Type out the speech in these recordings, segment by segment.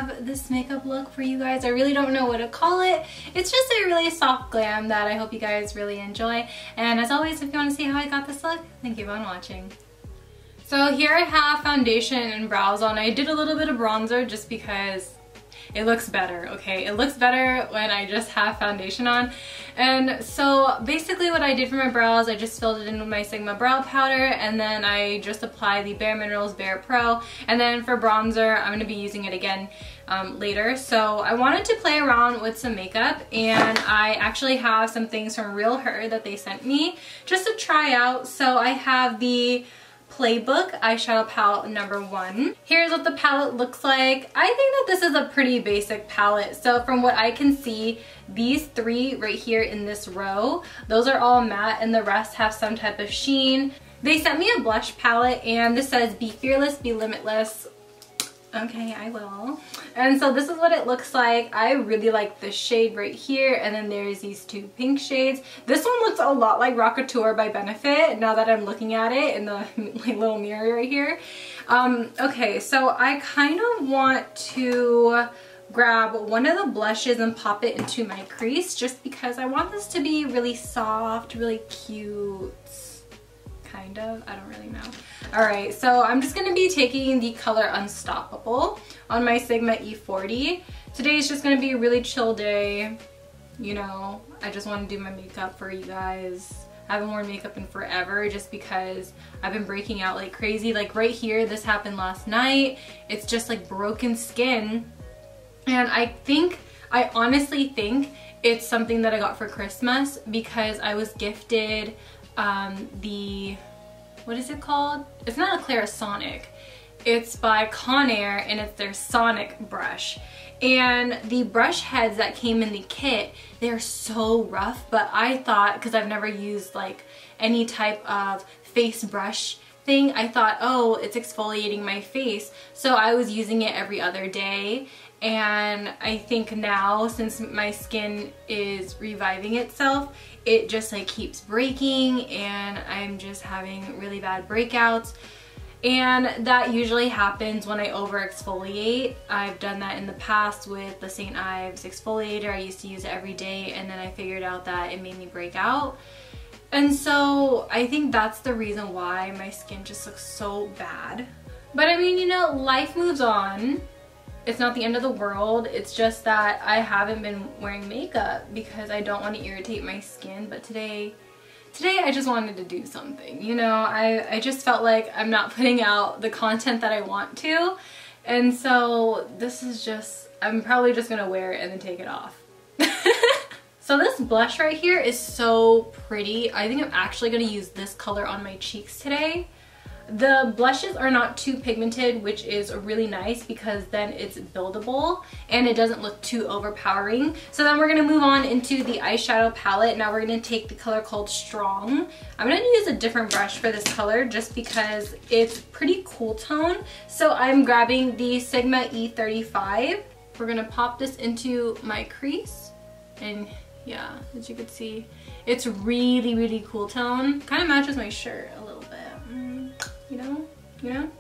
have this makeup look for you guys. I really don't know what to call it. It's just a really soft glam that I hope you guys really enjoy. And as always, if you want to see how I got this look, then keep on watching. So here I have foundation and brows on. I did a little bit of bronzer just because it looks better, okay? It looks better when I just have foundation on. And so basically what I did for my brows, I just filled it in with my Sigma brow powder, and then I just apply the Bare Minerals Bare Pro. And then for bronzer, I'm gonna be using it again later. So I wanted to play around with some makeup, and I actually have some things from Real Her that they sent me just to try out. So I have the Playbook eyeshadow palette number 1. Here's what the palette looks like. I think that this is a pretty basic palette. So from what I can see, these 3 right here in this row, those are all matte and the rest have some type of sheen. They sent me a blush palette and this says be fearless, be limitless. Okay, I will. And so this is what it looks like. I really like this shade right here, and then there's these 2 pink shades. This one looks a lot like Rockstar by Benefit now that I'm looking at it in the little mirror right here. Okay, so I kind of want to grab one of the blushes and pop it into my crease just because I want this to be really soft, really cute. Kind of, I don't really know. Alright, so I'm just going to be taking the color Unstoppable on my Sigma E40. Today is just going to be a really chill day. You know, I just want to do my makeup for you guys. I haven't worn makeup in forever just because I've been breaking out like crazy. Like right here, this happened last night. It's just like broken skin. And I honestly think it's something that I got for Christmas because I was gifted what is it called? It's not a Clarisonic. It's by Conair and it's their Sonic brush. And the brush heads that came in the kit, they're so rough, but I thought, because I've never used like any type of face brush thing, I thought, oh, it's exfoliating my face. So I was using it every other day. And I think now, since my skin is reviving itself, it just like keeps breaking and I'm just having really bad breakouts. And that usually happens when I over exfoliate. I've done that in the past with the St. Ives exfoliator. I used to use it every day and then I figured out that it made me break out. And so I think that's the reason why my skin just looks so bad. But I mean, you know, life moves on. It's not the end of the world. It's just that I haven't been wearing makeup because I don't want to irritate my skin. But today I just wanted to do something. You know, I just felt like I'm not putting out the content that I want to. And so this is just, I'm probably just going to wear it and then take it off. So this blush right here is so pretty. I think I'm actually going to use this color on my cheeks today. The blushes are not too pigmented, which is really nice because then it's buildable and it doesn't look too overpowering. So then we're going to move on into the eyeshadow palette. Now we're going to take the color called Strong. I'm going to use a different brush for this color just because it's pretty cool tone. So I'm grabbing the Sigma E35. We're going to pop this into my crease, and yeah, as you can see, it's really, really cool tone. Kind of matches my shirt a little bit. You know?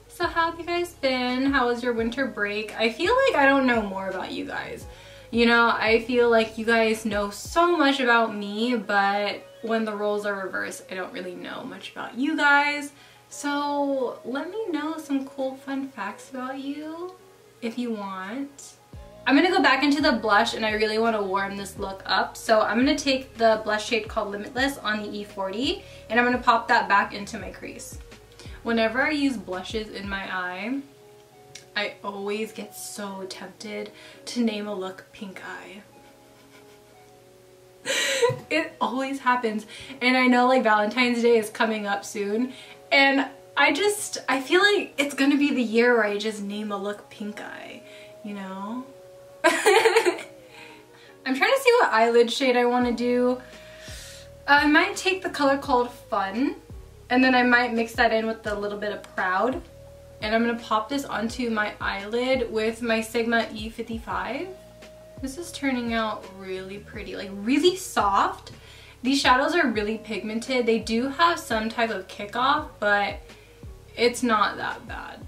So how have you guys been? How was your winter break? I feel like I don't know more about you guys. You know, I feel like you guys know so much about me, but when the roles are reversed, I don't really know much about you guys. So let me know some cool fun facts about you if you want. I'm gonna go back into the blush and I really want to warm this look up. So I'm gonna take the blush shade called Limitless on the E40 and I'm gonna pop that back into my crease. Whenever I use blushes in my eye, I always get so tempted to name a look Pink Eye. It always happens. And I know like Valentine's Day is coming up soon and I feel like it's gonna be the year where I just name a look Pink Eye, you know? I'm trying to see what eyelid shade I want to do. I might take the color called Fun and then I might mix that in with a little bit of Proud, and I'm going to pop this onto my eyelid with my Sigma E55. This is turning out really pretty, like really soft. These shadows are really pigmented. They do have some type of kickoff, but it's not that bad.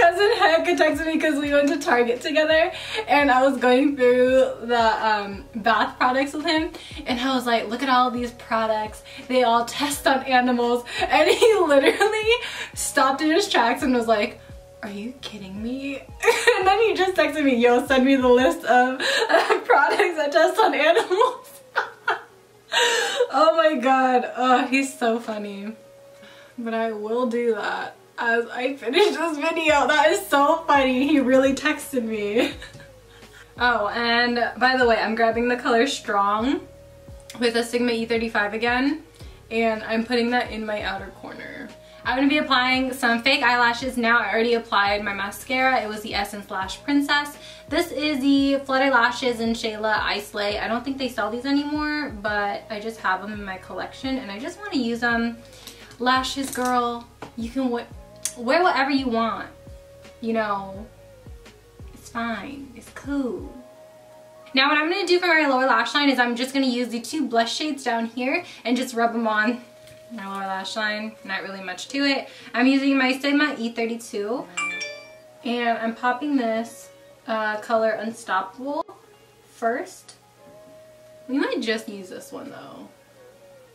cousin Hecka texted me because we went to Target together and I was going through the bath products with him and I was like, look at all these products. They all test on animals. And he literally stopped in his tracks and was like, are you kidding me? And then he just texted me, yo, send me the list of products that test on animals. Oh my god. Oh, he's so funny. But I will do that as I finish this video. That is so funny. He really texted me. Oh, and by the way, I'm grabbing the color Strong with a Sigma E35 again, and I'm putting that in my outer corner. I'm going to be applying some fake eyelashes now. I already applied my mascara. It was the Essence Lash Princess. This is the Flutter Lashes and Shayla iSlay. I don't think they sell these anymore, but I just have them in my collection and I just want to use them. Lashes, girl, you can wear whatever you want. You know, it's fine. It's cool. Now what I'm going to do for my lower lash line is I'm just going to use the two blush shades down here and just rub them on my lower lash line. Not really much to it. I'm using my Sigma E32 and I'm popping this color Unstoppable first. We might just use this one though.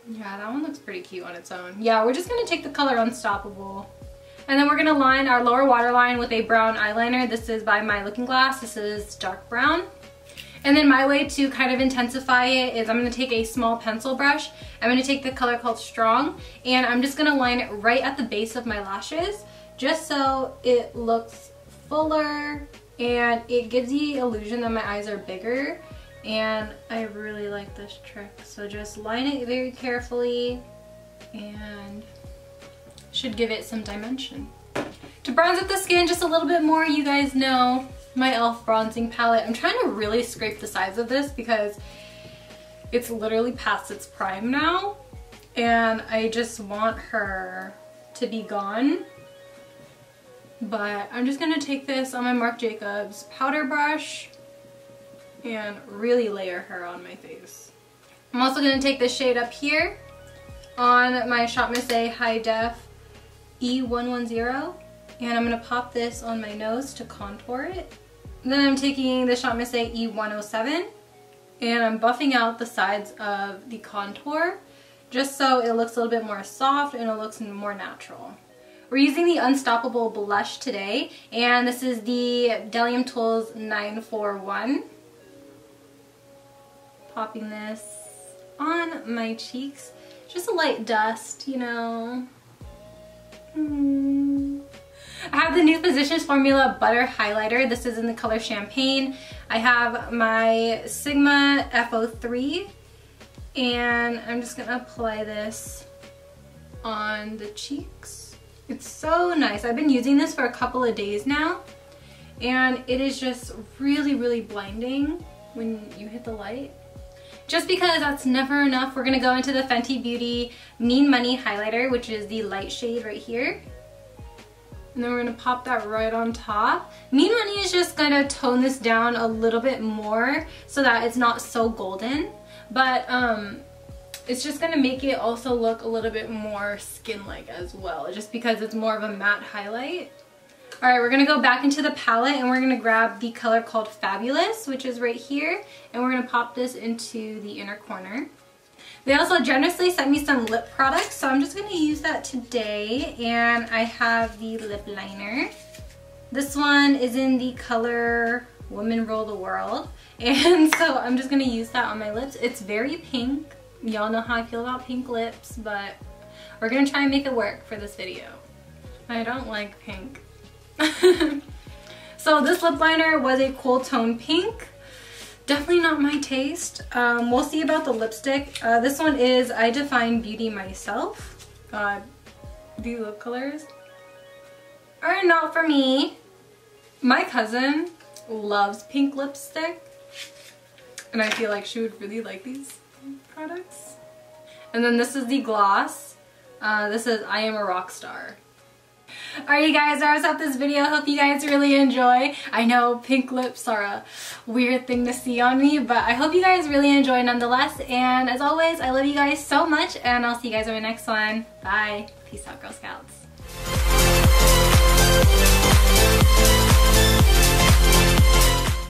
Yeah, that one looks pretty cute on its own. Yeah, we're just going to take the color Unstoppable. And then we're going to line our lower waterline with a brown eyeliner. This is by My Looking Glass. This is dark brown. And then my way to kind of intensify it is I'm going to take a small pencil brush. I'm going to take the color called Strong and I'm just going to line it right at the base of my lashes just so it looks fuller and it gives the illusion that my eyes are bigger. And I really like this trick. So just line it very carefully and should give it some dimension. To bronze up the skin just a little bit more, you guys know my e.l.f. bronzing palette. I'm trying to really scrape the sides of this because it's literally past its prime now and I just want her to be gone. But I'm just gonna take this on my Marc Jacobs powder brush and really layer her on my face. I'm also gonna take this shade up here on my Shop Miss A High Def E110 and I'm gonna pop this on my nose to contour it. Then I'm taking the Shop Miss A E107 and I'm buffing out the sides of the contour just so it looks a little bit more soft and it looks more natural. We're using the Unstoppable blush today and this is the Delium Tools 941. Popping this on my cheeks. Just a light dust, you know. I have the new Physicians Formula Butter Highlighter. This is in the color Champagne. I have my Sigma F03 and I'm just gonna apply this on the cheeks. It's so nice. I've been using this for a couple of days now and it is just really, really blinding when you hit the light. Just because that's never enough, we're gonna go into the Fenty Beauty Mean Money Highlighter, which is the light shade right here. And then we're gonna pop that right on top. Mean Money is just gonna tone this down a little bit more so that it's not so golden. But it's just gonna make it also look a little bit more skin-like as well, just because it's more of a matte highlight. Alright, we're gonna go back into the palette and we're gonna grab the color called Fabulous, which is right here, and we're gonna pop this into the inner corner. They also generously sent me some lip products, so I'm just going to use that today. And I have the lip liner. This one is in the color Women Rule the World. And so I'm just going to use that on my lips. It's very pink. Y'all know how I feel about pink lips, but we're going to try and make it work for this video. I don't like pink. So this lip liner was a cool tone pink. Definitely not my taste. We'll see about the lipstick. This one is I Define Beauty Myself. These lip colors are not for me. My cousin loves pink lipstick and I feel like she would really like these products. And then this is the gloss. This is I Am a Rockstar. Alright you guys, that wraps up this video. Hope you guys really enjoy. I know pink lips are a weird thing to see on me, but I hope you guys really enjoy nonetheless. And as always, I love you guys so much and I'll see you guys in my next one. Bye. Peace out, Girl Scouts.